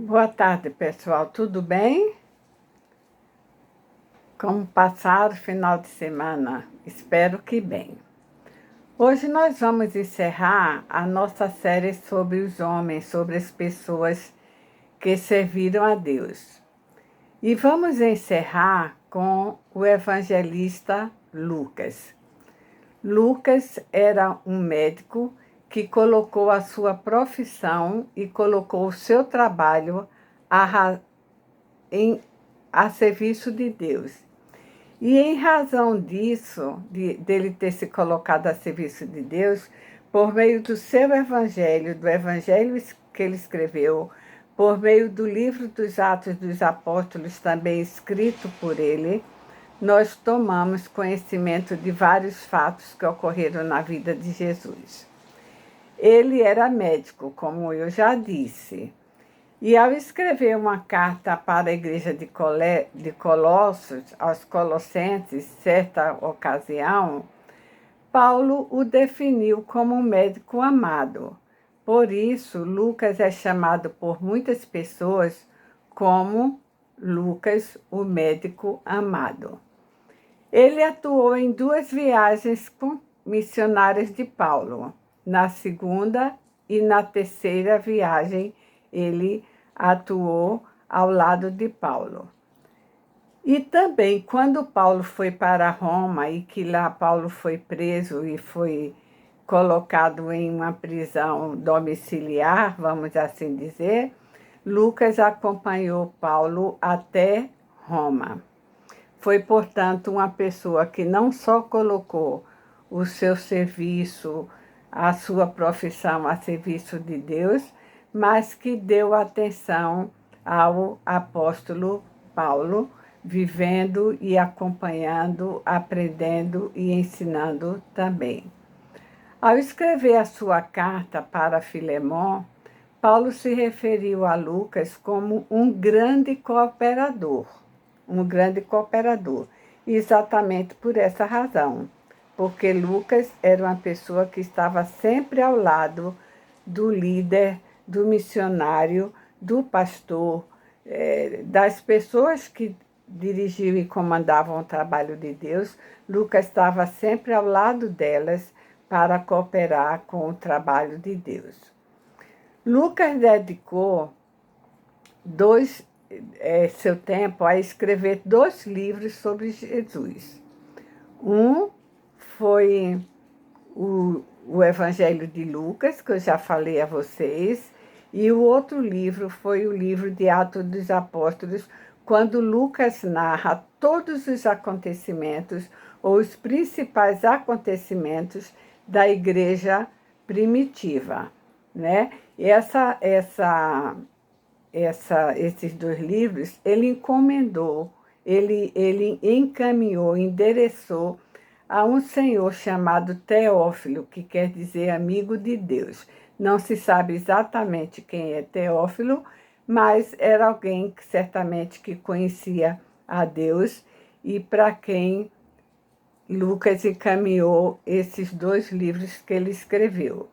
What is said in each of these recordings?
Boa tarde, pessoal. Tudo bem? Como passaram o final de semana? Espero que bem. Hoje nós vamos encerrar a nossa série sobre os homens, sobre as pessoas que serviram a Deus. E vamos encerrar com o evangelista Lucas. Lucas era um médico que colocou a sua profissão e colocou o seu trabalho em a serviço de Deus. E em razão disso, dele ter se colocado a serviço de Deus, por meio do seu evangelho, do evangelho que ele escreveu, por meio do livro dos Atos dos Apóstolos, também escrito por ele, nós tomamos conhecimento de vários fatos que ocorreram na vida de Jesus. Ele era médico, como eu já disse. E ao escrever uma carta para a igreja de Colossos, aos Colossenses, certa ocasião, Paulo o definiu como um médico amado. Por isso, Lucas é chamado por muitas pessoas como Lucas, o médico amado. Ele atuou em 2 viagens missionárias de Paulo. Na segunda e na terceira viagem, ele atuou ao lado de Paulo. E também, quando Paulo foi para Roma e que lá Paulo foi preso e foi colocado em uma prisão domiciliar, vamos assim dizer, Lucas acompanhou Paulo até Roma. Foi, portanto, uma pessoa que não só colocou o seu serviço, a sua profissão a serviço de Deus, mas que deu atenção ao apóstolo Paulo, vivendo e acompanhando, aprendendo e ensinando também. Ao escrever a sua carta para Filemon, Paulo se referiu a Lucas como um grande cooperador, exatamente por essa razão, porque Lucas era uma pessoa que estava sempre ao lado do líder, do missionário, do pastor, das pessoas que dirigiam e comandavam o trabalho de Deus. Lucas estava sempre ao lado delas para cooperar com o trabalho de Deus. Lucas dedicou seu tempo a escrever 2 livros sobre Jesus. Um foi o Evangelho de Lucas, que eu já falei a vocês, e o outro livro foi o livro de Atos dos Apóstolos, quando Lucas narra todos os acontecimentos, ou os principais acontecimentos da igreja primitiva, né? E esses 2 livros, ele encomendou, ele encaminhou, endereçou a um senhor chamado Teófilo, que quer dizer amigo de Deus. Não se sabe exatamente quem é Teófilo, mas era alguém que certamente que conhecia a Deus e para quem Lucas encaminhou esses 2 livros que ele escreveu.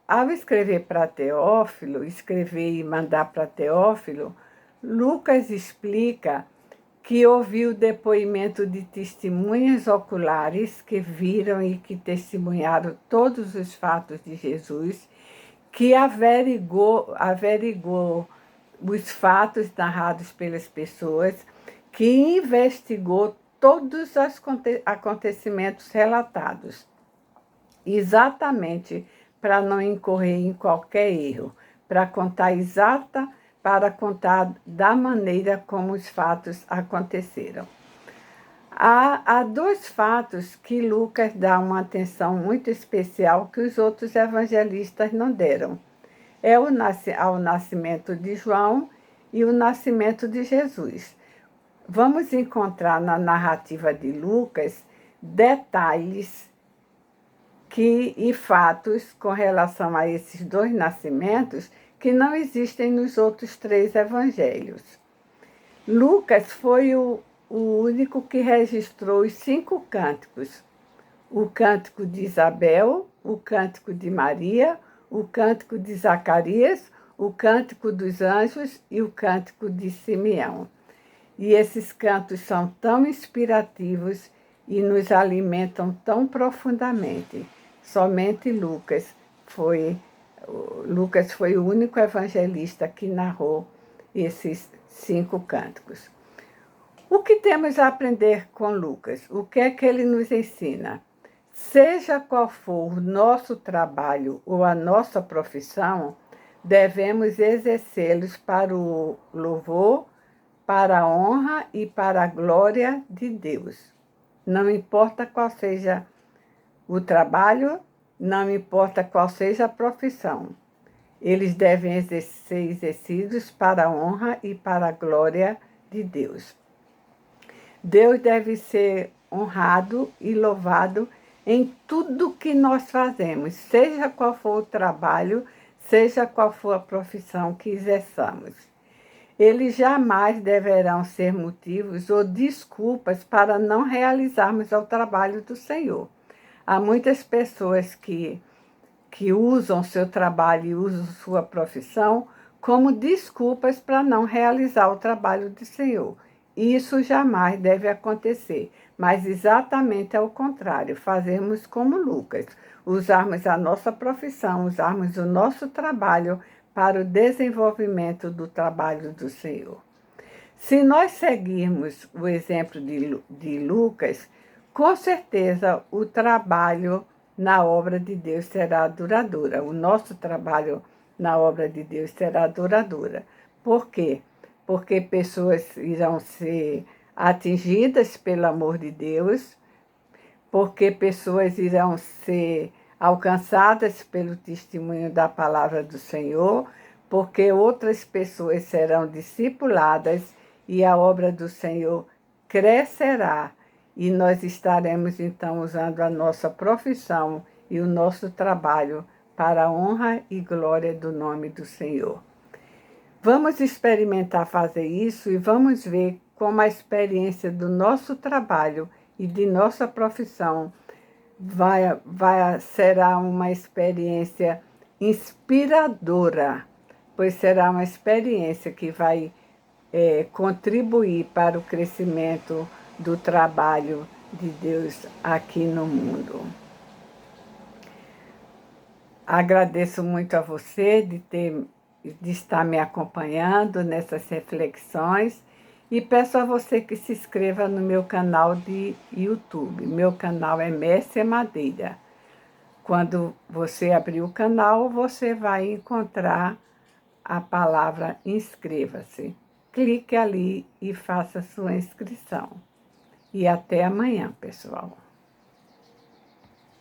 Ao escrever para Teófilo, escrever e mandar para Teófilo, Lucas explica que ouviu o depoimento de testemunhas oculares que viram e que testemunharam todos os fatos de Jesus, que averigou os fatos narrados pelas pessoas, que investigou todos os acontecimentos relatados, exatamente para não incorrer em qualquer erro, para contar da maneira como os fatos aconteceram. Há 2 fatos que Lucas dá uma atenção muito especial que os outros evangelistas não deram. É ao nascimento de João e o nascimento de Jesus. Vamos encontrar na narrativa de Lucas detalhes e fatos com relação a esses 2 nascimentos que não existem nos outros 3 evangelhos. Lucas foi o único que registrou os 5 cânticos: o cântico de Isabel, o cântico de Maria, o cântico de Zacarias, o Cântico dos Anjos e o Cântico de Simeão. E esses cantos são tão inspirativos e nos alimentam tão profundamente. Somente Lucas foi o único evangelista que narrou esses 5 cânticos. O que temos a aprender com Lucas? O que é que ele nos ensina? Seja qual for o nosso trabalho ou a nossa profissão, devemos exercê-los para o louvor, para a honra e para a glória de Deus. Não importa qual seja o trabalho, não importa qual seja a profissão. Eles devem ser exercidos para a honra e para a glória de Deus. Deus deve ser honrado e louvado em tudo que nós fazemos, seja qual for o trabalho, seja qual for a profissão que exerçamos. Eles jamais deverão ser motivos ou desculpas para não realizarmos o trabalho do Senhor. Há muitas pessoas que usam seu trabalho e usam sua profissão como desculpas para não realizar o trabalho do Senhor. Isso jamais deve acontecer, mas exatamente ao contrário, fazermos como Lucas, usarmos a nossa profissão, usarmos o nosso trabalho para o desenvolvimento do trabalho do Senhor. Se nós seguirmos o exemplo de Lucas, com certeza o trabalho na obra de Deus será duradoura. O nosso trabalho na obra de Deus será duradoura. Por quê? Porque pessoas irão ser atingidas pelo amor de Deus, porque pessoas irão ser alcançadas pelo testemunho da palavra do Senhor, porque outras pessoas serão discipuladas e a obra do Senhor crescerá. E nós estaremos, então, usando a nossa profissão e o nosso trabalho para a honra e glória do nome do Senhor. Vamos experimentar fazer isso e vamos ver como a experiência do nosso trabalho e de nossa profissão será uma experiência inspiradora, pois será uma experiência que vai contribuir para o crescimento do trabalho de Deus aqui no mundo. Agradeço muito a você de estar me acompanhando nessas reflexões e peço a você que se inscreva no meu canal de YouTube. Meu canal é Mércia Madeira. Quando você abrir o canal, você vai encontrar a palavra inscreva-se. Clique ali e faça sua inscrição. E até amanhã, pessoal.